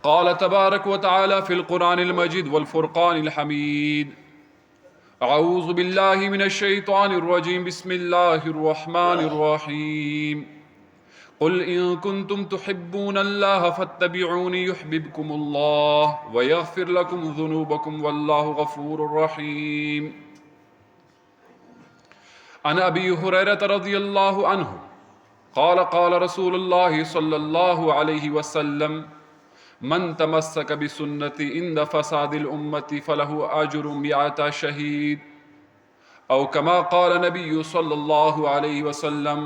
قال تبارك وتعالى في القرآن المجيد والفرقان الحميد: أعوذ بالله من الشيطان الرجيم، بسم الله الرحمن الرحيم. قل إن كنتم تحبون الله فاتبعوني يحببكم الله ويغفر لكم ذنوبكم والله غفور رحيم. عن أبي هريرة رضي الله عنه قال قال رسول الله صلى الله عليه وسلم: من تمسك بسنتي عند فساد الأمة فله أجر 100 شهيد، أو كما قال النبي صلى الله عليه وسلم.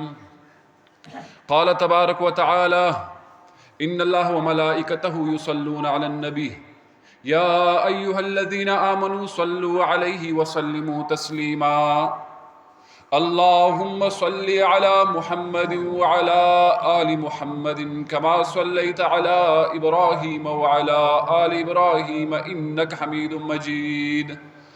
قال تبارك وتعالى: إن الله وملائكته يصلون على النبي يا أيها الذين آمنوا صلوا عليه وسلموا تسليما. اللهم صل على محمد وعلى آل محمد كما صليت على إبراهيم وعلى آل إبراهيم إنك حميد مجيد.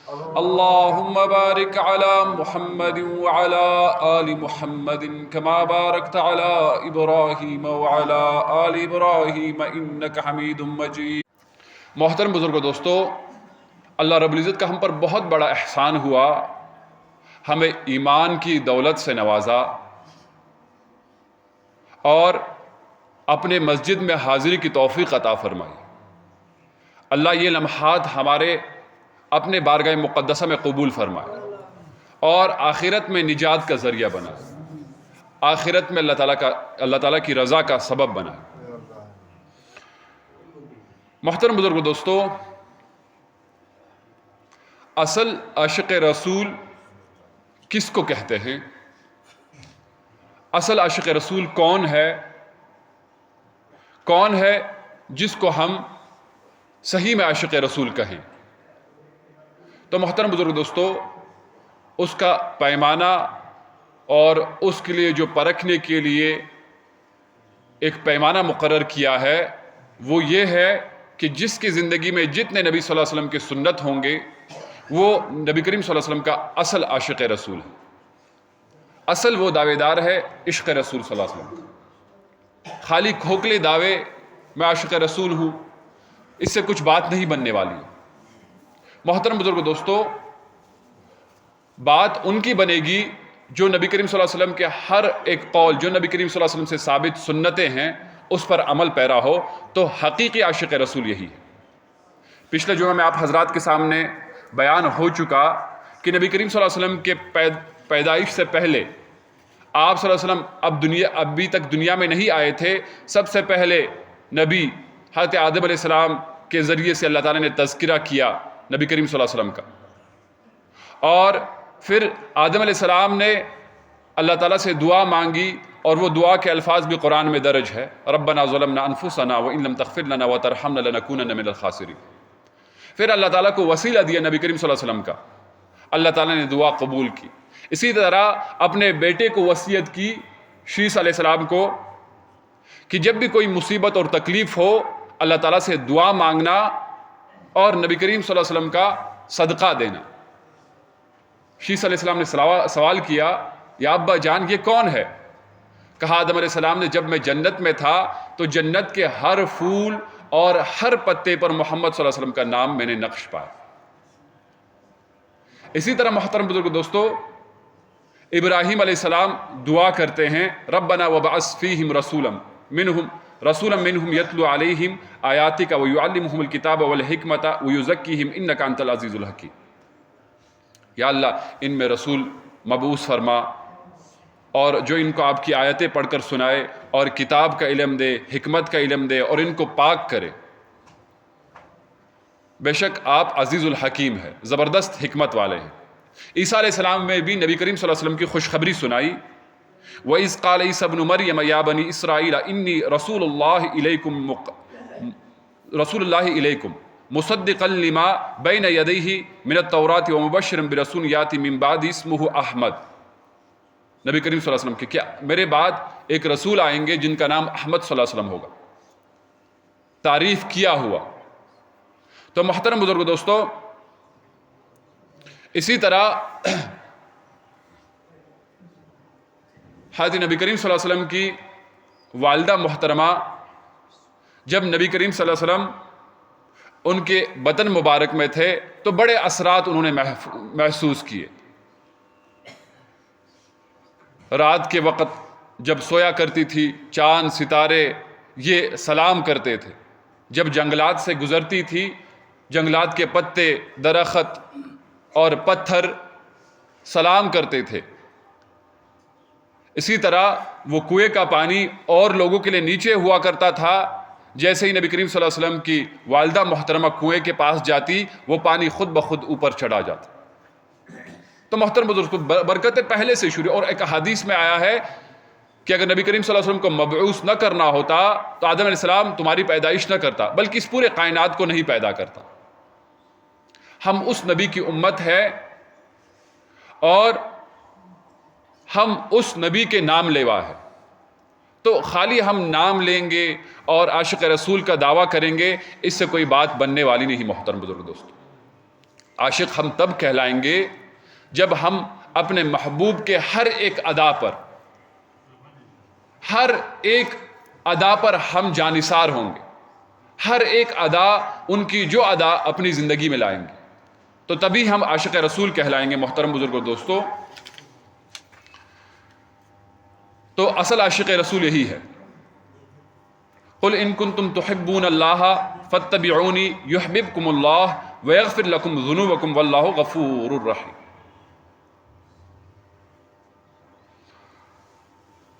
اللهم بارك على محمد وعلى آل محمد كما باركت على إبراهيم وعلى آل إبراهيم إنك حميد مجيد. محترم بزرگوں، دوستو، اللہ رب العزت کا ہم پر بہت بڑا احسان ہوا، ہمیں ایمان کی دولت سے نوازا اور اپنے مسجد میں حاضری کی توفیق عطا فرمائی۔ اللہ یہ لمحات ہمارے اپنے بارگاہ مقدسہ میں قبول فرمائے اور آخرت میں نجات کا ذریعہ بنائے، آخرت میں اللہ تعالیٰ کی رضا کا سبب بنائے۔ محترم بزرگوں، دوستو، اصل عاشق رسول کس کو کہتے ہیں؟ اصل عاشق رسول کون ہے؟ کون ہے جس کو ہم صحیح میں عاشق رسول کہیں؟ تو محترم بزرگ دوستو، اس کا پیمانہ اور اس کے لیے جو پرکھنے کے لیے ایک پیمانہ مقرر کیا ہے وہ یہ ہے کہ جس کی زندگی میں جتنے نبی صلی اللہ علیہ وسلم کے سنت ہوں گے وہ نبی کریم صلی اللہ علیہ وسلم کا اصل عاشق رسول ہے، اصل وہ دعوے دار ہے عشق رسول صلی اللہ علیہ وسلم کا۔ خالی کھوکھلے دعوے میں عاشق رسول ہوں، اس سے کچھ بات نہیں بننے والی ہے۔ محترم بزرگ دوستو، بات ان کی بنے گی جو نبی کریم صلی اللہ علیہ وسلم کے ہر ایک قول، جو نبی کریم صلی اللہ علیہ وسلم سے ثابت سنتیں ہیں، اس پر عمل پیرا ہو، تو حقیقی عاشق رسول یہی ہے۔ پچھلے جمعہ میں آپ حضرات کے سامنے بیان ہو چکا کہ نبی کریم صلی اللہ علیہ وسلم کے پیدائش سے پہلے آپ صلی اللہ علیہ وسلم ابھی تک دنیا میں نہیں آئے تھے۔ سب سے پہلے نبی حضرت آدم علیہ السلام کے ذریعے سے اللہ تعالیٰ نے تذکرہ کیا نبی کریم صلی اللہ علیہ وسلم کا، اور پھر آدم علیہ السلام نے اللہ تعالیٰ سے دعا مانگی، اور وہ دعا کے الفاظ بھی قرآن میں درج ہے: ربنا ظلمنا انفسنا وان لم تغفر لنا وترحمنا لنکونن من الخاسرین۔ پھر اللہ تعالیٰ کو وسیلہ دیا نبی کریم صلی اللہ علیہ وسلم کا، اللہ تعالیٰ نے دعا قبول کی۔ اسی طرح اپنے بیٹے کو وصیت کی، شیس علیہ السلام کو، کہ جب بھی کوئی مصیبت اور تکلیف ہو اللہ تعالیٰ سے دعا مانگنا اور نبی کریم صلی اللہ علیہ وسلم کا صدقہ دینا۔ شیس علیہ السلام نے سوال کیا: یا ابا جان، یہ کون ہے؟ کہا آدم علیہ السلام نے جب میں جنت میں تھا تو جنت کے ہر پھول اور ہر پتے پر محمد صلی اللہ علیہ وسلم کا نام میں نے نقش پایا۔ اسی طرح محترم بزرگ دوستو، ابراہیم علیہ السلام دعا کرتے ہیں: ربنا وبعث فیہم رسولا منہم یتلو علیہم آیاتک ویعلمہم الکتاب والحکمت ویزکیہم انک انت العزیز الحکیم۔ یا اللہ، ان میں رسول مبعوث فرما اور جو ان کو آپ کی آیتیں پڑھ کر سنائے اور کتاب کا علم دے، حکمت کا علم دے، اور ان کو پاک کرے۔ بے شک آپ عزیز الحکیم ہے، زبردست حکمت والے ہیں۔ عیسیٰ علیہ السلام میں بھی نبی کریم صلی اللہ علیہ وسلم کی خوشخبری سنائی: وَإِذْ قَالَ عِيسَىٰ ابْنُ مَرْيَمَ يَا بَنِي إِسْرَائِيلَ إِنِّي رَسُولُ اللَّهِ إِلَيْكُمْ مُصَدِّقًا لِمَا بَيْنَ يَدَيْهِ مِنَ التَّوْرَاةِ وَمُبَشِّرًا بِرَسُولٍ يَأْتِي مِن بَعْدِي اسْمُهُ احمد۔ نبی کریم صلی اللہ علیہ وسلم کہ کیا میرے بعد ایک رسول آئیں گے جن کا نام احمد صلی اللہ علیہ وسلم ہوگا، تعریف کیا ہوا۔ تو محترم بزرگ دوستو، اسی طرح حضرت نبی کریم صلی اللہ علیہ وسلم کی والدہ محترمہ جب نبی کریم صلی اللہ علیہ وسلم ان کے بدن مبارک میں تھے تو بڑے اثرات انہوں نے محسوس کیے. رات کے وقت جب سویا کرتی تھی چاند ستارے یہ سلام کرتے تھے. جب جنگلات سے گزرتی تھی جنگلات کے پتے درخت اور پتھر سلام کرتے تھے. اسی طرح وہ کنویں کا پانی اور لوگوں کے لیے نیچے ہوا کرتا تھا. جیسے ہی نبی کریم صلی اللہ علیہ وسلم کی والدہ محترمہ کنویں کے پاس جاتی وہ پانی خود بخود اوپر چڑھا جاتا. تو محترم بزرگ برکتیں پہلے سے شروع. اور ایک حدیث میں آیا ہے کہ اگر نبی کریم صلی اللہ علیہ وسلم کو مبعوث نہ کرنا ہوتا تو آدم علیہ السلام تمہاری پیدائش نہ کرتا بلکہ اس پورے کائنات کو نہیں پیدا کرتا. ہم اس نبی کی امت ہے اور ہم اس نبی کے نام لیوا ہے. تو خالی ہم نام لیں گے اور عاشق رسول کا دعویٰ کریں گے اس سے کوئی بات بننے والی نہیں. محترم بزرگ دوستو عاشق ہم تب کہلائیں گے جب ہم اپنے محبوب کے ہر ایک ادا پر ہم جانثار ہوں گے. ہر ایک ادا ان کی جو ادا اپنی زندگی میں لائیں گے تو تبھی ہم عاشق رسول کہلائیں گے. محترم بزرگوں دوستو تو اصل عاشق رسول یہی ہے. قل ان کنتم تحبون اللہ فاتبعونی یحببکم اللہ ویغفر لکم ذنوبکم واللہ غفور الرحیم.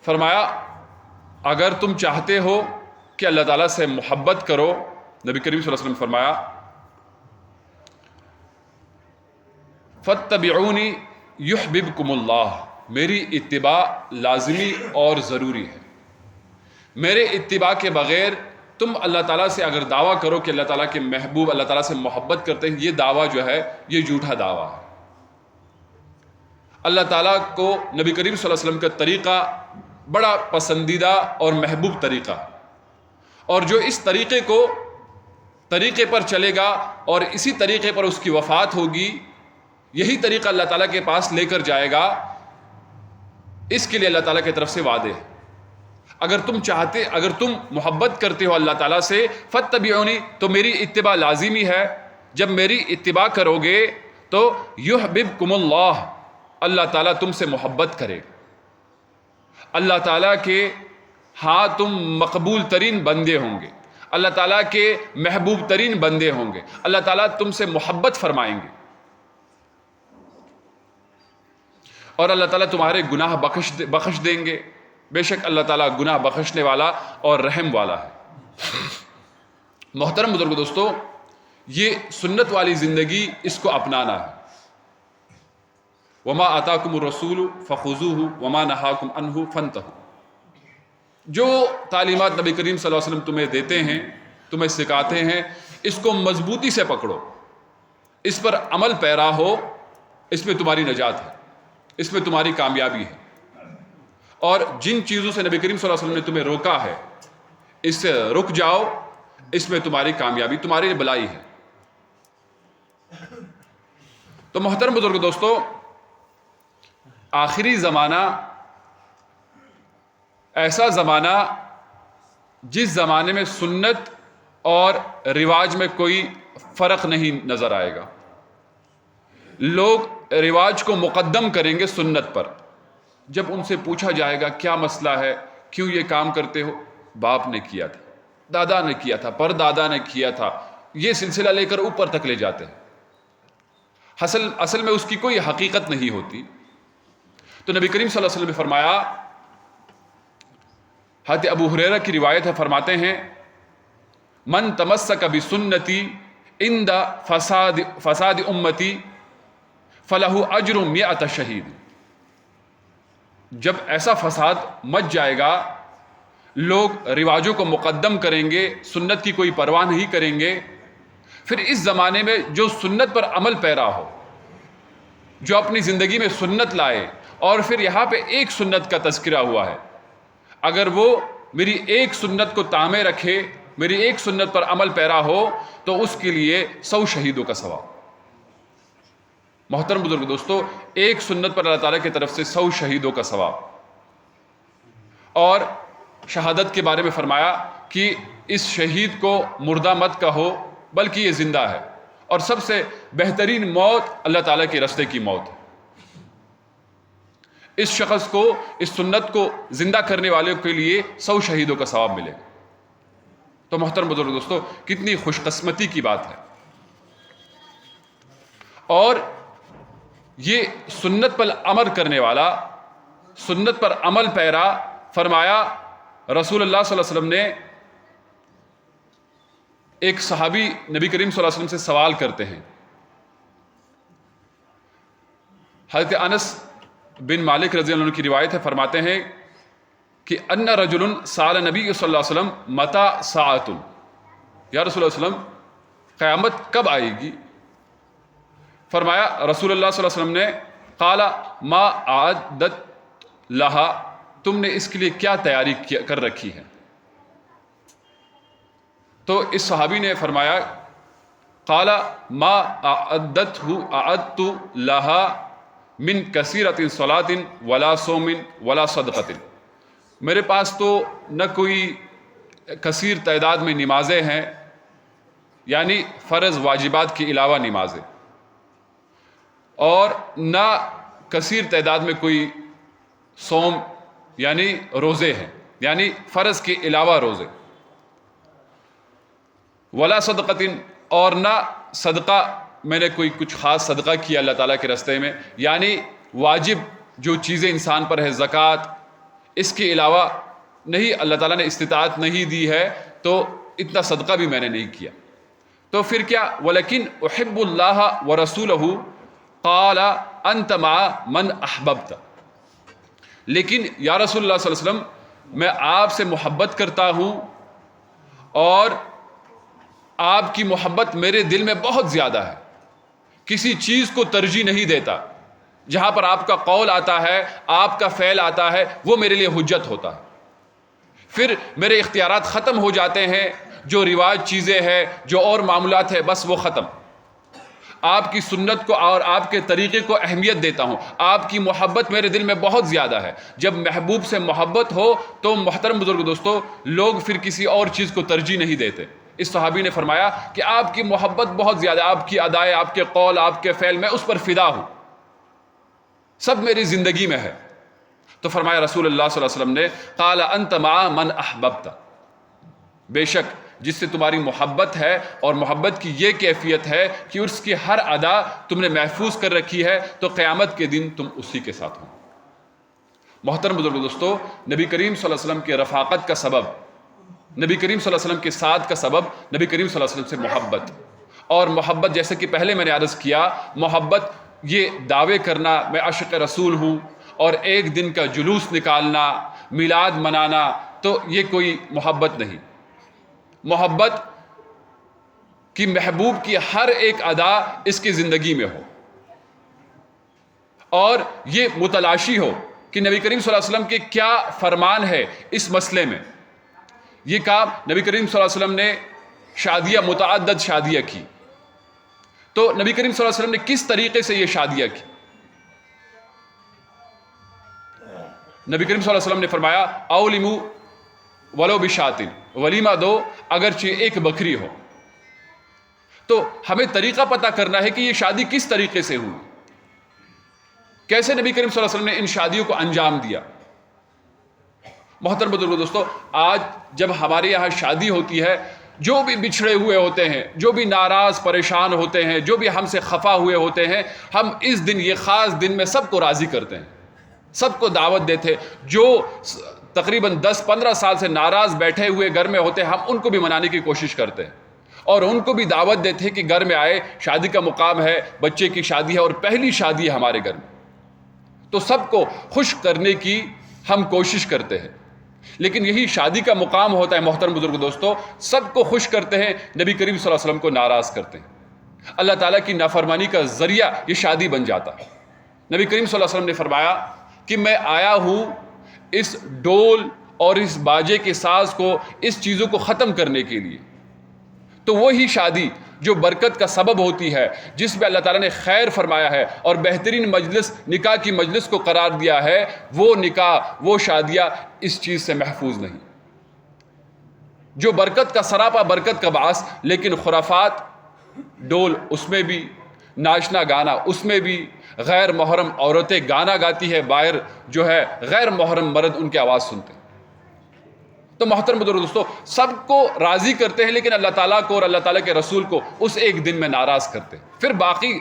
فرمایا اگر تم چاہتے ہو کہ اللہ تعالیٰ سے محبت کرو. نبی کریم صلی اللہ علیہ وسلم فرمایا فاتبعونی یحببکم اللہ. میری اتباع لازمی اور ضروری ہے. میرے اتباع کے بغیر تم اللہ تعالیٰ سے اگر دعویٰ کرو کہ اللہ تعالیٰ کے محبوب اللہ تعالیٰ سے محبت کرتے ہیں یہ دعویٰ جو ہے یہ جھوٹا دعویٰ ہے. اللہ تعالیٰ کو نبی کریم صلی اللہ علیہ وسلم کا طریقہ بڑا پسندیدہ اور محبوب طریقہ ہے اور جو اس طریقے پر چلے گا اور اسی طریقے پر اس کی وفات ہوگی یہی طریقہ اللہ تعالیٰ کے پاس لے کر جائے گا. اس کے لیے اللہ تعالیٰ کی طرف سے وعدے ہیں. اگر تم محبت کرتے ہو اللہ تعالیٰ سے فاتبعونی تو میری اتباع لازمی ہے. جب میری اتباع کرو گے تو یحببکم اللہ اللہ تعالیٰ تم سے محبت کرے. اللہ تعالیٰ کے ہاں تم مقبول ترین بندے ہوں گے. اللہ تعالیٰ کے محبوب ترین بندے ہوں گے. اللہ تعالیٰ تم سے محبت فرمائیں گے اور اللہ تعالیٰ تمہارے گناہ بخش دیں گے. بے شک اللہ تعالیٰ گناہ بخشنے والا اور رحم والا ہے. محترم بزرگ دوستو یہ سنت والی زندگی اس کو اپنانا ہے. وما آتاکم الرسول فخذوہ وما نہاکم عنہ فانتہوا. جو تعلیمات نبی کریم صلی اللہ علیہ وسلم تمہیں دیتے ہیں تمہیں سکھاتے ہیں اس کو مضبوطی سے پکڑو. اس پر عمل پیرا ہو. اس میں تمہاری نجات ہے. اس میں تمہاری کامیابی ہے. اور جن چیزوں سے نبی کریم صلی اللہ علیہ وسلم نے تمہیں روکا ہے اس سے رک جاؤ. اس میں تمہاری کامیابی تمہارے لیے بلائی ہے. تو محترم بزرگ دوستو آخری زمانہ ایسا زمانہ جس زمانے میں سنت اور رواج میں کوئی فرق نہیں نظر آئے گا. لوگ رواج کو مقدم کریں گے سنت پر. جب ان سے پوچھا جائے گا کیا مسئلہ ہے کیوں یہ کام کرتے ہو باپ نے کیا تھا دادا نے کیا تھا پردادا نے کیا تھا یہ سلسلہ لے کر اوپر تک لے جاتے ہیں. اصل میں اس کی کوئی حقیقت نہیں ہوتی. تو نبی کریم صلی اللہ علیہ وسلم نے فرمایا حضرت ابو ہریرہ کی روایت ہے فرماتے ہیں من تمسک بسنتی عند فساد امتی فلہ اجر مئۃ شہید. جب ایسا فساد مچ جائے گا لوگ رواجوں کو مقدم کریں گے سنت کی کوئی پرواہ نہیں کریں گے. پھر اس زمانے میں جو سنت پر عمل پیرا ہو جو اپنی زندگی میں سنت لائے اور پھر یہاں پہ ایک سنت کا تذکرہ ہوا ہے اگر وہ میری ایک سنت کو تامے رکھے میری ایک سنت پر عمل پیرا ہو تو اس کے لیے 100 شہیدوں کا ثواب. محترم بزرگ دوستو ایک سنت پر اللہ تعالیٰ کی طرف سے 100 شہیدوں کا ثواب. اور شہادت کے بارے میں فرمایا کہ اس شہید کو مردہ مت کہو بلکہ یہ زندہ ہے، اور سب سے بہترین موت اللہ تعالیٰ کے راستے کی موت ہے۔ اس شخص کو، اس سنت کو زندہ کرنے والے کے لیے 100 شہیدوں کا ثواب ملے گا۔ تو محترم بزرگ دوستو، کتنی خوش قسمتی کی بات ہے۔ اور یہ سنت پر عمل کرنے والا، سنت پر عمل پیرا، فرمایا رسول اللہ صلی اللہ علیہ وسلم نے، ایک صحابی نبی کریم صلی اللہ علیہ وسلم سے سوال کرتے ہیں۔ حضرت انس بن مالک رضی اللہ عنہ کی روایت ہے، فرماتے ہیں کہ ان رجل سأل نبی صلی اللہ علیہ وسلم متی ساعۃ، یا رسول اللہ علیہ وسلم قیامت کب آئے گی؟ فرمایا رسول اللہ صلی اللہ علیہ وسلم نے، قال ما اعدت لہا، تم نے اس کے لیے کیا تیاری کر رکھی ہے؟ تو اس صحابی نے فرمایا، قال ما اعدت لہا من کثیرۃ صلاۃ ولا صوم ولا صدقۃ، میرے پاس تو نہ کوئی کثیر تعداد میں نمازیں ہیں، یعنی فرض واجبات کے علاوہ نمازیں، اور نہ کثیر تعداد میں کوئی صوم یعنی روزے ہیں، یعنی فرض کے علاوہ روزے، ولا صدقۃ، اور نہ صدقہ میں نے کوئی کچھ خاص صدقہ کیا اللہ تعالیٰ کے راستے میں، یعنی واجب جو چیزیں انسان پر ہے، زکوٰۃ، اس کے علاوہ نہیں، اللہ تعالیٰ نے استطاعت نہیں دی ہے تو اتنا صدقہ بھی میں نے نہیں کیا۔ تو پھر کیا؟ ولیکن احب اللہ ورسولہ قال انت مع من احببت، لیکن یا رسول اللہ صلی اللہ علیہ وسلم میں آپ سے محبت کرتا ہوں، اور آپ کی محبت میرے دل میں بہت زیادہ ہے، کسی چیز کو ترجیح نہیں دیتا، جہاں پر آپ کا قول آتا ہے، آپ کا فعل آتا ہے، وہ میرے لیے حجت ہوتا ہے۔ پھر میرے اختیارات ختم ہو جاتے ہیں، جو رواج چیزیں ہیں، جو اور معاملات ہیں، بس وہ ختم۔ آپ کی سنت کو اور آپ کے طریقے کو اہمیت دیتا ہوں، آپ کی محبت میرے دل میں بہت زیادہ ہے۔ جب محبوب سے محبت ہو تو محترم بزرگ دوستو، لوگ پھر کسی اور چیز کو ترجیح نہیں دیتے۔ اس صحابی نے فرمایا کہ آپ کی محبت بہت زیادہ، آپ کی ادائے، آپ کے قول، آپ کے فعل، میں اس پر فدا ہوں، سب میری زندگی میں ہے۔ تو فرمایا رسول اللہ صلی اللہ علیہ وسلم نے، قال انت مع من احببت، بے شک جس سے تمہاری محبت ہے، اور محبت کی یہ کیفیت ہے کہ اس کی ہر ادا تم نے محفوظ کر رکھی ہے، تو قیامت کے دن تم اسی کے ساتھ ہو۔ محترم بزرگ دوستو، نبی کریم صلی اللہ علیہ وسلم کے رفاقت کا سبب، نبی کریم صلی اللہ علیہ وسلم کے ساتھ کا سبب نبی کریم صلی اللہ علیہ وسلم سے محبت، اور محبت جیسے کہ پہلے میں نے عرض کیا، محبت یہ دعوے کرنا میں عاشق رسول ہوں، اور ایک دن کا جلوس نکالنا، میلاد منانا، تو یہ کوئی محبت نہیں۔ محبت کی محبوب کی ہر ایک ادا اس کی زندگی میں ہو، اور یہ متلاشی ہو کہ نبی کریم صلی اللہ علیہ وسلم کے کیا فرمان ہے اس مسئلے میں۔ یہ کام نبی کریم صلی اللہ علیہ وسلم نے شادیاں، متعدد شادیاں کی، تو نبی کریم صلی اللہ علیہ وسلم نے کس طریقے سے یہ شادیاں کی؟ نبی کریم صلی اللہ علیہ وسلم نے فرمایا، اولموا ولو بشاۃ، ولیمہ دو اگرچہ ایک بکری ہو۔ تو ہمیں طریقہ پتہ کرنا ہے کہ یہ شادی کس طریقے سے ہوئی، کیسے نبی کریم صلی اللہ علیہ وسلم نے ان شادیوں کو انجام دیا۔ محترم بزرگو دوستو، آج جب ہمارے یہاں شادی ہوتی ہے، جو بھی بچھڑے ہوئے ہوتے ہیں، جو بھی ناراض پریشان ہوتے ہیں، جو بھی ہم سے خفا ہوئے ہوتے ہیں، ہم اس دن، یہ خاص دن میں سب کو راضی کرتے ہیں، سب کو دعوت دیتے، جو تقریباً 10-15 سال سے ناراض بیٹھے ہوئے گھر میں ہوتے ہیں، ہم ان کو بھی منانے کی کوشش کرتے ہیں، اور ان کو بھی دعوت دیتے ہیں کہ گھر میں آئے، شادی کا مقام ہے، بچے کی شادی ہے، اور پہلی شادی ہے ہمارے گھر میں، تو سب کو خوش کرنے کی ہم کوشش کرتے ہیں۔ لیکن یہی شادی کا مقام ہوتا ہے محترم بزرگ دوستو، سب کو خوش کرتے ہیں، نبی کریم صلی اللہ علیہ وسلم کو ناراض کرتے ہیں، اللہ تعالیٰ کی نافرمانی کا ذریعہ یہ شادی بن جاتا ہے۔ نبی کریم صلی اللہ علیہ وسلم نے فرمایا کہ میں آیا ہوں اس ڈول اور اس باجے کے ساز کو، اس چیزوں کو ختم کرنے کے لیے۔ تو وہی شادی جو برکت کا سبب ہوتی ہے، جس میں اللہ تعالیٰ نے خیر فرمایا ہے اور بہترین مجلس، نکاح کی مجلس کو قرار دیا ہے، وہ نکاح، وہ شادیاں اس چیز سے محفوظ نہیں۔ جو برکت کا سراپا برکت کا باعث، لیکن خرافات، ڈول اس میں بھی، ناچنا گانا اس میں بھی، غیر محرم عورتیں گانا گاتی ہے، باہر جو ہے غیر محرم مرد ان کی آواز سنتے ہیں۔ تو محترم دوستو، سب کو راضی کرتے ہیں لیکن اللہ تعالیٰ کو اور اللہ تعالیٰ کے رسول کو اس ایک دن میں ناراض کرتے ہیں۔ پھر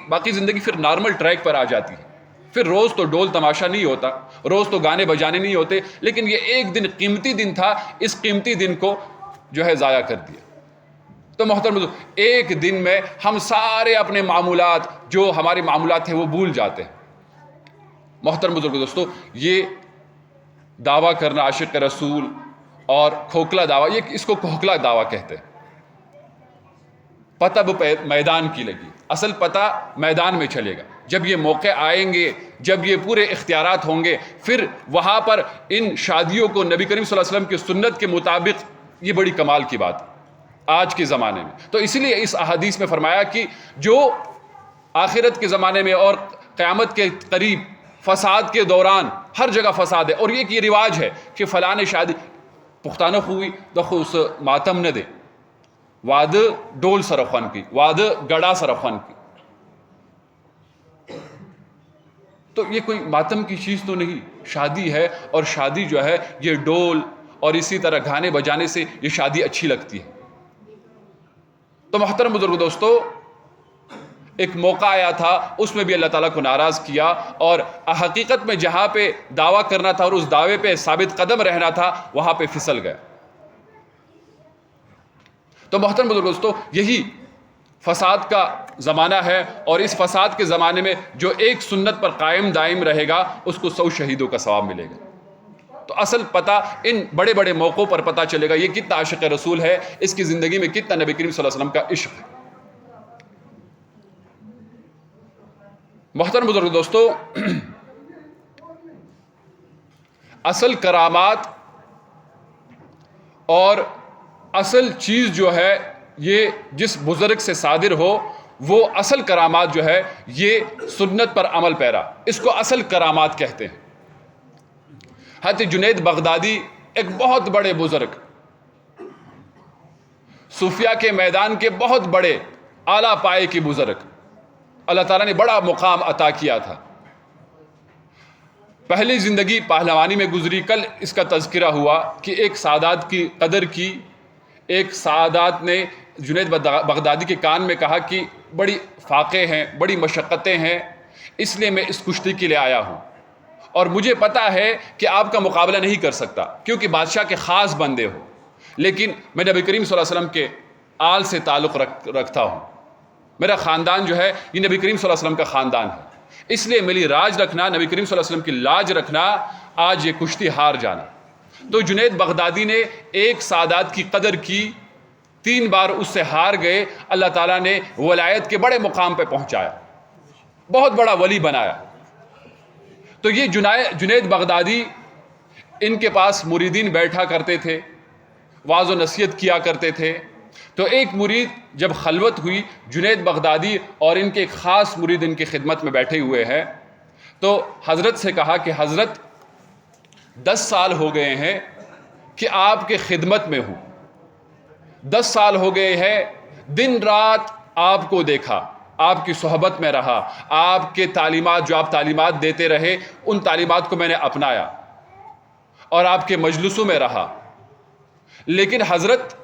باقی زندگی پھر نارمل ٹریک پر آ جاتی ہے۔ پھر روز تو ڈول تماشا نہیں ہوتا، روز تو گانے بجانے نہیں ہوتے، لیکن یہ ایک دن قیمتی دن تھا، اس قیمتی دن کو جو ہے ضائع کر دیا۔ تو محترم ایک دن میں ہم سارے اپنے معمولات، جو ہمارے معمولات تھے وہ بھول جاتے ہیں۔ محترم بزرگ دوستو، یہ دعویٰ کرنا عاشق رسول اور کھوکھلا دعویٰ، یہ اس کو کھوکھلا دعویٰ کہتے ہیں۔ پتہ میدان کی لگی، اصل پتہ میدان میں چلے گا۔ جب یہ موقع آئیں گے، جب یہ پورے اختیارات ہوں گے، پھر وہاں پر ان شادیوں کو نبی کریم صلی اللہ علیہ وسلم کی سنت کے مطابق، یہ بڑی کمال کی بات ہے آج کے زمانے میں۔ تو اسی لیے اس احادیث میں فرمایا کہ جو آخرت کے زمانے میں اور قیامت کے قریب فساد کے دوران ہر جگہ فساد ہے، اور یہ رواج ہے کہ فلاں شادی پختانہ ہوئی تو اس ماتم نہ دے، واد ڈول سرخوان کی، واد گڑا سرخوان کی۔ تو یہ کوئی ماتم کی چیز تو نہیں، شادی ہے، اور شادی جو ہے یہ ڈول اور اسی طرح گانے بجانے سے یہ شادی اچھی لگتی ہے۔ تو محترم بزرگ دوستو، ایک موقع آیا تھا، اس میں بھی اللہ تعالیٰ کو ناراض کیا، اور حقیقت میں جہاں پہ دعویٰ کرنا تھا اور اس دعوے پہ ثابت قدم رہنا تھا، وہاں پہ پھسل گیا۔ تو محترم بزرگ دوستو، یہی فساد کا زمانہ ہے، اور اس فساد کے زمانے میں جو ایک سنت پر قائم دائم رہے گا اس کو 100 شہیدوں کا ثواب ملے گا۔ تو اصل پتہ ان بڑے بڑے موقعوں پر پتہ چلے گا یہ کتنا عاشق رسول ہے، اس کی زندگی میں کتنا نبی کریم صلی اللہ علیہ وسلم کا عشق ہے۔ محترم بزرگ دوستو، اصل کرامات اور اصل چیز جو ہے یہ جس بزرگ سے صادر ہو، وہ اصل کرامات جو ہے یہ سنت پر عمل پیرا، اس کو اصل کرامات کہتے ہیں۔ حضرت جنید بغدادی ایک بہت بڑے بزرگ، صوفیہ کے میدان کے بہت بڑے اعلیٰ پائے کے بزرگ، اللہ تعالیٰ نے بڑا مقام عطا کیا تھا۔ پہلی زندگی پہلوانی میں گزری، کل اس کا تذکرہ ہوا کہ ایک سعادات کی قدر کی، ایک سعادات نے جنید بغدادی کے کان میں کہا کہ بڑی فاقے ہیں، بڑی مشقتیں ہیں، اس لیے میں اس کشتی کے لیے آیا ہوں، اور مجھے پتا ہے کہ آپ کا مقابلہ نہیں کر سکتا کیونکہ بادشاہ کے خاص بندے ہو، لیکن میں نبی کریم صلی اللہ علیہ وسلم کے آل سے تعلق رکھتا ہوں، میرا خاندان جو ہے یہ نبی کریم صلی اللہ علیہ وسلم کا خاندان ہے، اس لیے میری راج رکھنا، نبی کریم صلی اللہ علیہ وسلم کی لاج رکھنا، آج یہ کشتی ہار جانا۔ تو جنید بغدادی نے ایک سعادات کی قدر کی، 3 بار اس سے ہار گئے، اللہ تعالیٰ نے ولایت کے بڑے مقام پہ پہنچایا، بہت بڑا ولی بنایا۔ تو یہ جنید بغدادی، ان کے پاس مریدین بیٹھا کرتے تھے، واعظ و نصیحت کیا کرتے تھے۔ تو ایک مرید جب خلوت ہوئی، جنید بغدادی اور ان کے ایک خاص مرید ان کی خدمت میں بیٹھے ہوئے ہیں، تو حضرت سے کہا کہ حضرت 10 سال ہو گئے ہیں کہ آپ کے خدمت میں ہوں، 10 سال ہو گئے ہیں، دن رات آپ کو دیکھا، آپ کی صحبت میں رہا، آپ کے تعلیمات جو آپ تعلیمات دیتے رہے ان تعلیمات کو میں نے اپنایا اور آپ کے مجلسوں میں رہا، لیکن حضرت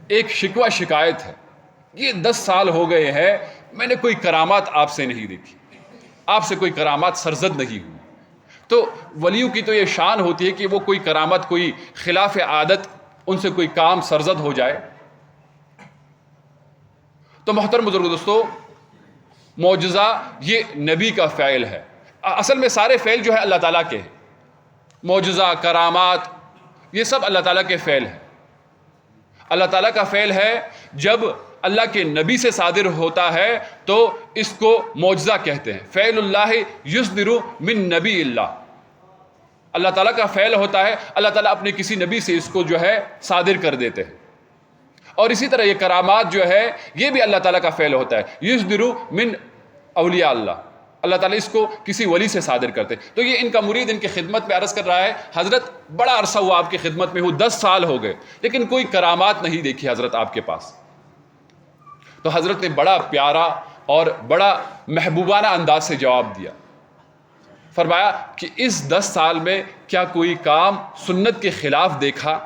ایک شکوہ شکایت ہے، یہ 10 سال ہو گئے ہیں، میں نے کوئی کرامات آپ سے نہیں دیکھی، آپ سے کوئی کرامات سرزد نہیں ہوئی۔ تو ولیوں کی تو یہ شان ہوتی ہے کہ وہ کوئی کرامت، کوئی خلاف عادت ان سے کوئی کام سرزد ہو جائے۔ تو محترم بزرگ دوستو، معجزہ یہ نبی کا فعل ہے، اصل میں سارے فعل جو ہے اللہ تعالیٰ کے ہیں، معجزہ، کرامات، یہ سب اللہ تعالیٰ کے فعل ہیں۔ اللہ تعالیٰ کا فعل ہے، جب اللہ کے نبی سے صادر ہوتا ہے تو اس کو معجزہ کہتے ہیں۔ فعل اللہ یصدر من نبی اللہ، اللہ تعالیٰ کا فعل ہوتا ہے، اللہ تعالیٰ اپنے کسی نبی سے اس کو جو ہے صادر کر دیتے ہیں۔ اور اسی طرح یہ کرامات جو ہے یہ بھی اللہ تعالیٰ کا فعل ہوتا ہے، یصدر من اولیاء اللہ، اللہ تعالیٰ اس کو کسی ولی سے صادر کرتے. تو یہ ان کا مرید ان کی خدمت میں عرض کر رہا ہے حضرت بڑا عرصہ ہوا آپ کی خدمت میں ہوں، 10 سال ہو گئے، لیکن کوئی کرامات نہیں دیکھی حضرت آپ کے پاس. تو حضرت نے بڑا پیارا اور بڑا محبوبانہ انداز سے جواب دیا. فرمایا کہ اس 10 سال میں کیا کوئی کام سنت کے خلاف دیکھا؟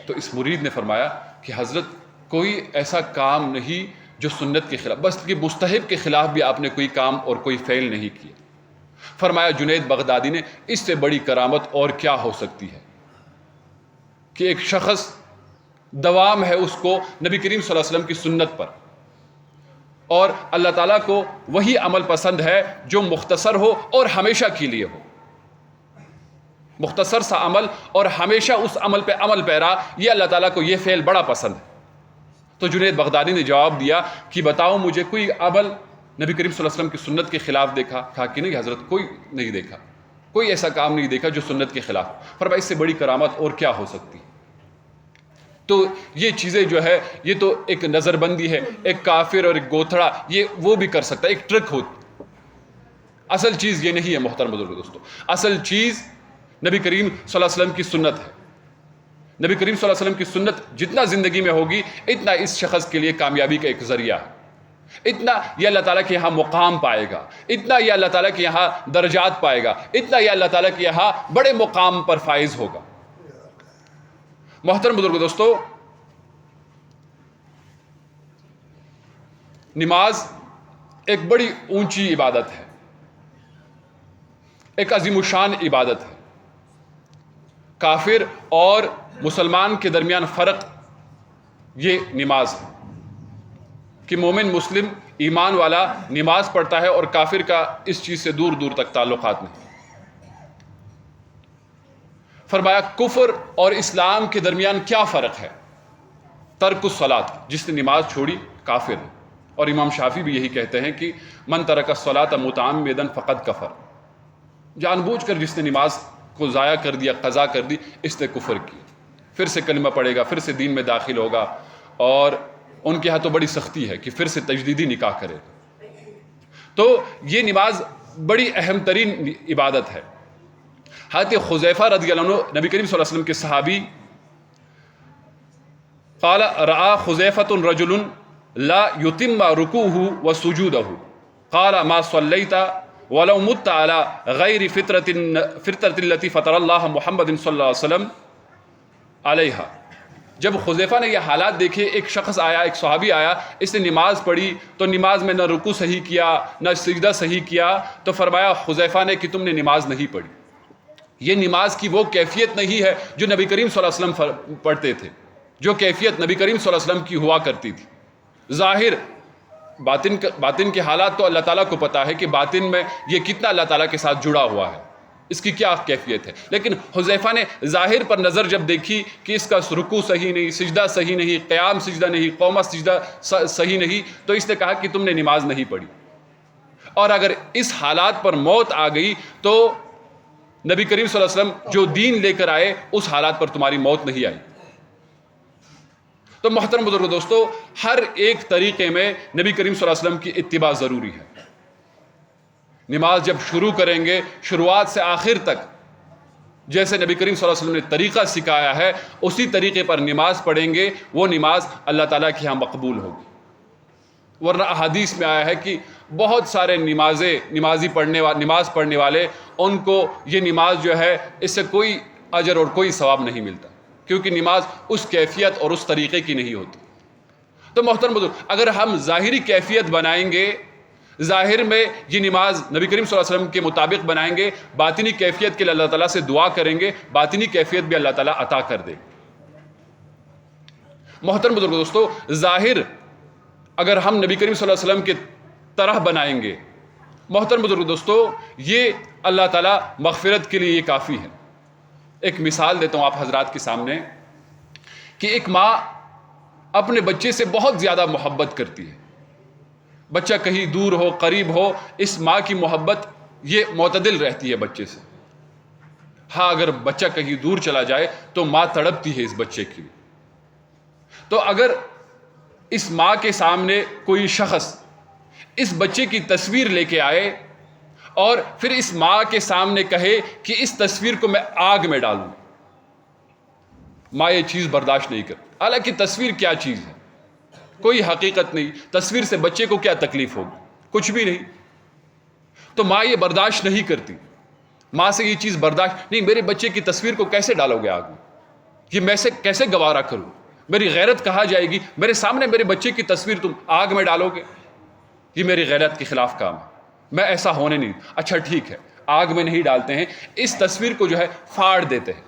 تو اس مرید نے فرمایا کہ حضرت کوئی ایسا کام نہیں جو سنت کے خلاف، بس کہ مستحب کے خلاف بھی آپ نے کوئی کام اور کوئی فعل نہیں کیا. فرمایا جنید بغدادی نے اس سے بڑی کرامت اور کیا ہو سکتی ہے کہ ایک شخص دوام ہے اس کو نبی کریم صلی اللہ علیہ وسلم کی سنت پر، اور اللہ تعالیٰ کو وہی عمل پسند ہے جو مختصر ہو اور ہمیشہ کے لیے ہو. مختصر سا عمل اور ہمیشہ اس عمل پہ عمل پیرا، یہ اللہ تعالیٰ کو یہ فعل بڑا پسند ہے. تو جنید بغدادی نے جواب دیا کہ بتاؤ مجھے کوئی عمل نبی کریم صلی اللہ علیہ وسلم کی سنت کے خلاف دیکھا؟ کہا کہ نہیں حضرت کوئی نہیں دیکھا، کوئی ایسا کام نہیں دیکھا جو سنت کے خلاف. فرمایا اس سے بڑی کرامت اور کیا ہو سکتی. تو یہ چیزیں جو ہے یہ تو ایک نظر بندی ہے، ایک کافر اور ایک گوتھڑا یہ وہ بھی کر سکتا ہے، ایک ٹرک ہوتی. اصل چیز یہ نہیں ہے محترم بزرگ دوستو. اصل چیز نبی کریم صلی اللہ علیہ وسلم کی سنت ہے. نبی کریم صلی اللہ علیہ وسلم کی سنت جتنا زندگی میں ہوگی اتنا اس شخص کے لیے کامیابی کا ایک ذریعہ ہے، اتنا یہ اللہ تعالیٰ کے یہاں مقام پائے گا، اتنا یہ اللہ تعالیٰ کے یہاں درجات پائے گا، اتنا یہ اللہ تعالیٰ کے یہاں بڑے مقام پر فائز ہوگا. محترم بزرگ دوستو، نماز ایک بڑی اونچی عبادت ہے، ایک عظیم الشان عبادت ہے. کافر اور مسلمان کے درمیان فرق یہ نماز ہے کہ مومن مسلم ایمان والا نماز پڑھتا ہے اور کافر کا اس چیز سے دور دور تک تعلقات نہیں. فرمایا کفر اور اسلام کے درمیان کیا فرق ہے؟ ترک الصلاۃ، جس نے نماز چھوڑی کافر ہے. اور امام شافعی بھی یہی کہتے ہیں کہ من ترک الصلاۃ متعمدا فقد کفر، جان بوجھ کر جس نے نماز کو ضائع کر دیا، قضا کر دی، اس نے کفر کی. پھر سے کلمہ پڑھے گا، پھر سے دین میں داخل ہوگا، اور ان کے ہاں تو بڑی سختی ہے کہ پھر سے تجدیدی نکاح کرے. تو یہ نماز بڑی اہم ترین عبادت ہے. حضرت حذیفہ رضی اللہ عنہ نبی کریم صلی اللہ علیہ وسلم کے صحابی، قال رأى حذیفة رجل لا يتم رکوعه وسجوده قال ما صلیت ولو مت على غیر فطرة التي فطر اللہ محمد صلی اللہ علیہ وسلم علیہا. جب حذیفہ نے یہ حالات دیکھے، ایک شخص آیا، ایک صحابی آیا، اس نے نماز پڑھی تو نماز میں نہ رکوع صحیح کیا نہ سجدہ صحیح کیا. تو فرمایا حذیفہ نے کہ تم نے نماز نہیں پڑھی. یہ نماز کی وہ کیفیت نہیں ہے جو نبی کریم صلی اللہ علیہ وسلم پڑھتے تھے، جو کیفیت نبی کریم صلی اللہ علیہ وسلم کی ہوا کرتی تھی. ظاہر باطن کے حالات تو اللہ تعالیٰ کو پتا ہے کہ باطن میں یہ کتنا اللہ تعالیٰ کے ساتھ جڑا ہوا ہے، اس کی کیا کیفیت ہے. لیکن حذیفہ نے ظاہر پر نظر جب دیکھی کہ اس کا رکوع صحیح نہیں، سجدہ صحیح نہیں، قیام سجدہ نہیں، قومہ سجدہ صحیح نہیں، تو اس نے کہا کہ تم نے نماز نہیں پڑھی. اور اگر اس حالات پر موت آ گئی تو نبی کریم صلی اللہ علیہ وسلم جو دین لے کر آئے اس حالات پر تمہاری موت نہیں آئی. تو محترم بزرگ دوستو، ہر ایک طریقے میں نبی کریم صلی اللہ علیہ وسلم کی اتباع ضروری ہے. نماز جب شروع کریں گے، شروعات سے آخر تک جیسے نبی کریم صلی اللہ علیہ وسلم نے طریقہ سکھایا ہے اسی طریقے پر نماز پڑھیں گے، وہ نماز اللہ تعالیٰ کے یہاں مقبول ہوگی. ورنہ احادیث میں آیا ہے کہ بہت سارے نماز پڑھنے والے ان کو یہ نماز جو ہے اس سے کوئی اجر اور کوئی ثواب نہیں ملتا، کیونکہ نماز اس کیفیت اور اس طریقے کی نہیں ہوتی. تو محترم بزرگ، اگر ہم ظاہری کیفیت بنائیں گے، ظاہر میں یہ نماز نبی کریم صلی اللہ علیہ وسلم کے مطابق بنائیں گے، باطنی کیفیت کے لیے اللہ تعالیٰ سے دعا کریں گے، باطنی کیفیت بھی اللہ تعالیٰ عطا کر دے. محترم بزرگ دوستو، ظاہر اگر ہم نبی کریم صلی اللہ علیہ وسلم کے طرح بنائیں گے، محترم بزرگ دوستو، یہ اللہ تعالیٰ مغفرت کے لیے یہ کافی ہے. ایک مثال دیتا ہوں آپ حضرات کے سامنے کہ ایک ماں اپنے بچے سے بہت زیادہ محبت کرتی ہے. بچہ کہیں دور ہو قریب ہو، اس ماں کی محبت یہ معتدل رہتی ہے بچے سے. ہاں اگر بچہ کہیں دور چلا جائے تو ماں تڑپتی ہے اس بچے کی. تو اگر اس ماں کے سامنے کوئی شخص اس بچے کی تصویر لے کے آئے اور پھر اس ماں کے سامنے کہے کہ اس تصویر کو میں آگ میں ڈالوں. ماں یہ چیز برداشت نہیں کرتی. حالانکہ تصویر کیا چیز ہے؟ کوئی حقیقت نہیں. تصویر سے بچے کو کیا تکلیف ہوگی؟ کچھ بھی نہیں. تو ماں یہ برداشت نہیں کرتی. ماں سے یہ چیز برداشت نہیں. میرے بچے کی تصویر کو کیسے ڈالو گے آگ میں؟ یہ میں سے کیسے گوارا کروں؟ میری غیرت کہا جائے گی. میرے سامنے میرے بچے کی تصویر تم آگ میں ڈالو گے؟ یہ میری غیرت کے خلاف کام ہے. میں ایسا ہونے نہیں. اچھا ٹھیک ہے, آگ میں نہیں ڈالتے ہیں, اس تصویر کو جو ہے پھاڑ دیتے ہیں.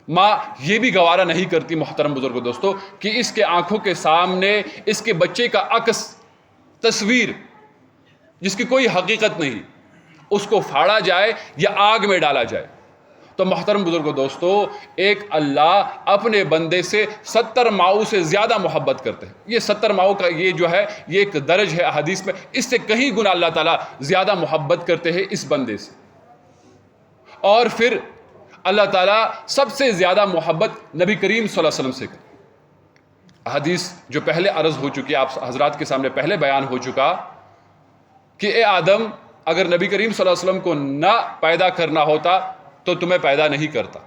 ماں یہ بھی گوارا نہیں کرتی محترم بزرگوں دوستو کہ اس کے آنکھوں کے سامنے اس کے بچے کا عکس تصویر جس کی کوئی حقیقت نہیں اس کو پھاڑا جائے یا آگ میں ڈالا جائے. تو محترم بزرگوں دوستو, ایک اللہ اپنے بندے سے 70 ماؤں سے زیادہ محبت کرتے ہیں. یہ 70 ماؤں کا یہ جو ہے یہ ایک درج ہے حدیث میں, اس سے کہیں گنا اللہ تعالیٰ زیادہ محبت کرتے ہیں اس بندے سے. اور پھر اللہ تعالیٰ سب سے زیادہ محبت نبی کریم صلی اللہ علیہ وسلم سے کرتے. حدیث جو پہلے عرض ہو چکی, آپ حضرات کے سامنے پہلے بیان ہو چکا کہ اے آدم, اگر نبی کریم صلی اللہ علیہ وسلم کو نہ پیدا کرنا ہوتا تو تمہیں پیدا نہیں کرتا.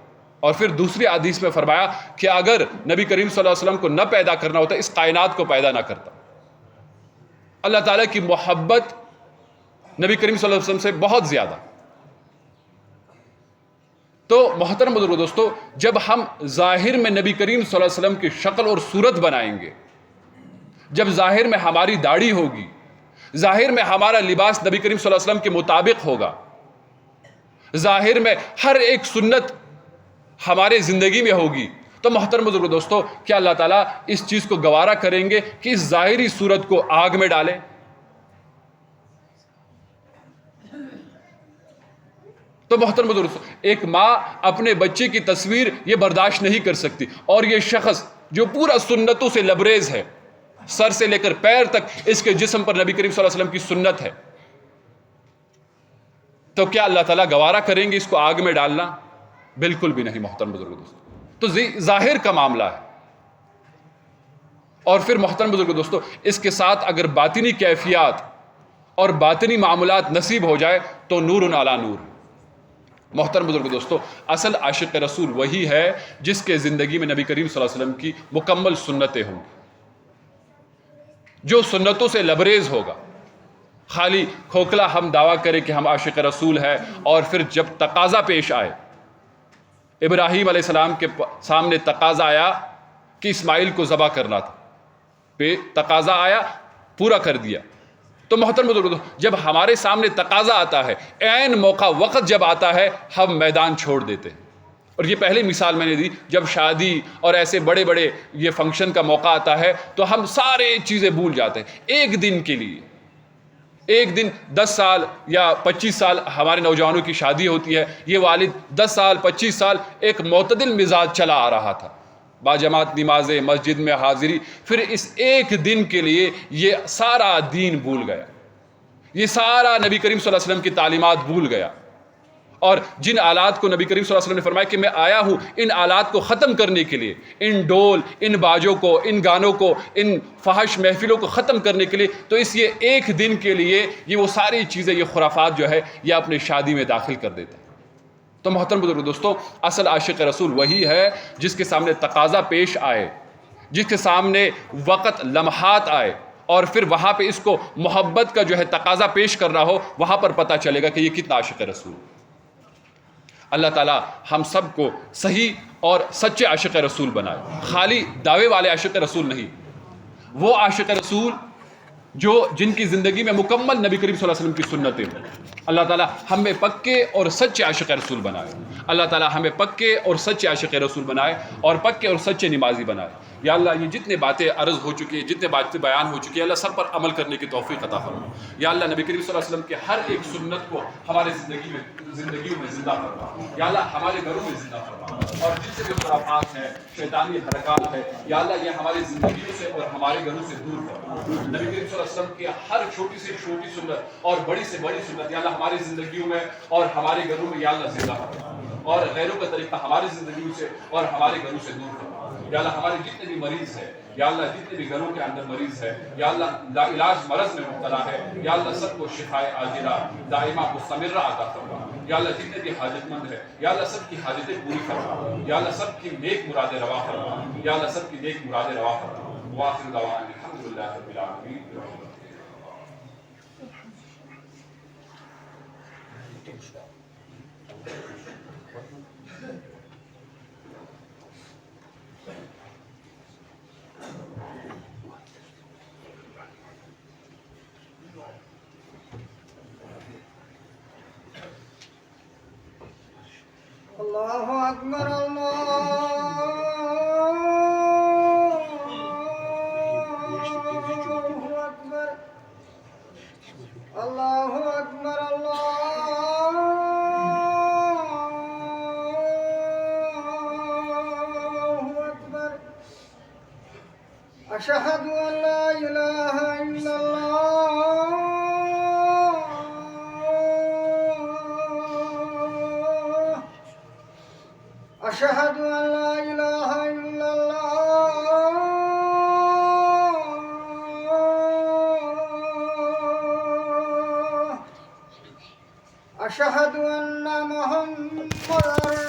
اور پھر دوسری حدیث میں فرمایا کہ اگر نبی کریم صلی اللہ علیہ وسلم کو نہ پیدا کرنا ہوتا اس کائنات کو پیدا نہ کرتا. اللہ تعالیٰ کی محبت نبی کریم صلی اللہ علیہ وسلم سے بہت زیادہ. تو محترم بزرگوں دوستو, جب ہم ظاہر میں نبی کریم صلی اللہ علیہ وسلم کی شکل اور صورت بنائیں گے, جب ظاہر میں ہماری داڑھی ہوگی, ظاہر میں ہمارا لباس نبی کریم صلی اللہ علیہ وسلم کے مطابق ہوگا, ظاہر میں ہر ایک سنت ہمارے زندگی میں ہوگی, تو محترم بزرگوں دوستو کیا اللہ تعالیٰ اس چیز کو گوارا کریں گے کہ اس ظاہری صورت کو آگ میں ڈالیں؟ تو محترم بزرگوں, ایک ماں اپنے بچے کی تصویر یہ برداشت نہیں کر سکتی, اور یہ شخص جو پورا سنتوں سے لبریز ہے, سر سے لے کر پیر تک اس کے جسم پر نبی کریم صلی اللہ علیہ وسلم کی سنت ہے, تو کیا اللہ تعالیٰ گوارا کریں گے اس کو آگ میں ڈالنا؟ بالکل بھی نہیں محترم بزرگوں دوستو. تو ظاہر کا معاملہ ہے. اور پھر محترم بزرگوں دوستو, اس کے ساتھ اگر باطنی کیفیات اور باطنی معاملات نصیب ہو جائے تو نور علی نور. محترم بزرگوں دوستو, اصل عاشق رسول وہی ہے جس کے زندگی میں نبی کریم صلی اللہ علیہ وسلم کی مکمل سنتیں ہوں گی, جو سنتوں سے لبریز ہوگا. خالی کھوکھلا ہم دعویٰ کریں کہ ہم عاشق رسول ہیں, اور پھر جب تقاضا پیش آئے, ابراہیم علیہ السلام کے سامنے تقاضا آیا کہ اسماعیل کو ذبح کرنا تھا, تقاضا آیا, پورا کر دیا. تو محترم بزرگوں, جب ہمارے سامنے تقاضا آتا ہے, عین موقع وقت جب آتا ہے, ہم میدان چھوڑ دیتے ہیں. اور یہ پہلے مثال میں نے دی, جب شادی اور ایسے بڑے بڑے یہ فنکشن کا موقع آتا ہے تو ہم سارے چیزیں بھول جاتے ہیں. ایک دن کے لیے, ایک دن 10 سال یا 25 سال ہمارے نوجوانوں کی شادی ہوتی ہے, یہ والد 10 سال 25 سال ایک معتدل مزاج چلا آ رہا تھا, باجماعت نمازیں, مسجد میں حاضری, پھر اس ایک دن کے لیے یہ سارا دین بھول گیا, یہ سارا نبی کریم صلی اللہ علیہ وسلم کی تعلیمات بھول گیا. اور جن آلات کو نبی کریم صلی اللہ علیہ وسلم نے فرمایا کہ میں آیا ہوں ان آلات کو ختم کرنے کے لیے, ان ڈول, ان باجوں کو, ان گانوں کو, ان فحش محفلوں کو ختم کرنے کے لیے, تو اس یہ ایک دن کے لیے یہ وہ ساری چیزیں, یہ خرافات جو ہے یہ اپنے شادی میں داخل کر دیتے ہیں. تو محترم بزرگوں دوستو, اصل عاشق رسول وہی ہے جس کے سامنے تقاضا پیش آئے, جس کے سامنے وقت لمحات آئے, اور پھر وہاں پہ اس کو محبت کا جو ہے تقاضا پیش کرنا ہو, وہاں پر پتہ چلے گا کہ یہ کتنا عاشق رسول. اللہ تعالیٰ ہم سب کو صحیح اور سچے عاشق رسول بنائے, خالی دعوے والے عاشق رسول نہیں, وہ عاشق رسول جو جن کی زندگی میں مکمل نبی کریم صلی اللہ علیہ وسلم کی سنتیں ہوں. اللہ تعالیٰ ہمیں پکے اور سچے عاشق رسول بنائے. اللہ تعالیٰ ہمیں پکے اور سچے عاشق رسول بنائے اور پکے اور سچے نمازی بنائے. یا اللہ, یہ جتنے باتیں عرض ہو چکی ہیں, جتنے باتیں بیان ہو چکی ہیں, اللہ سب پر عمل کرنے کی توفیق عطا فرما. یا اللہ, نبی کریم صلی اللہ علیہ وسلم کے ہر ایک سنت کو ہمارے زندگیوں میں زندہ فرما. یا اللہ, ہمارے گھروں میں زندہ فرما, اور جن سے بھی خرافات ہیں, شیطانی حرکات ہے, یا اللہ یہ ہماری زندگیوں سے اور ہمارے گھروں سے دور فرما. نبی کریم صلی اللہ علیہ وسلم کی ہر چھوٹی سے چھوٹی سنت اور بڑی سے بڑی سنت یا اللہ ہماری زندگیوں میں اور ہمارے گھروں میں یا اللہ زندہ فرما, اور غیروں کا طریقہ ہماری زندگیوں سے اور ہمارے گھروں سے دور فرما. یا اللہ ہمارے جتنے بھی مریض ہیں، یا اللہ جتنے بھی گھروں کے اندر مریض ہے، یا اللہ لا علاج مرض میں مبتلا ہے، یا اللہ سب کو شفائے عاجلہ دائمہ مستمرہ عطا فرما، یا اللہ جتنے بھی حاجت مند ہے یا اللہ سب کی حاجتیں پوری فرما، یا اللہ سب کی نیک مرادیں روا فرما، یا اللہ سب کی نیک مرادیں روا فرما۔ وآخر دعوانا الحمدللہ رب العالمین۔ اللہ اکبر اللہ اکبر اللہ اکبر اللہ اکبر اشہد ان لا الہ الا اللہ اشہد ان لا الہ الا اللہ اشہد ان محمد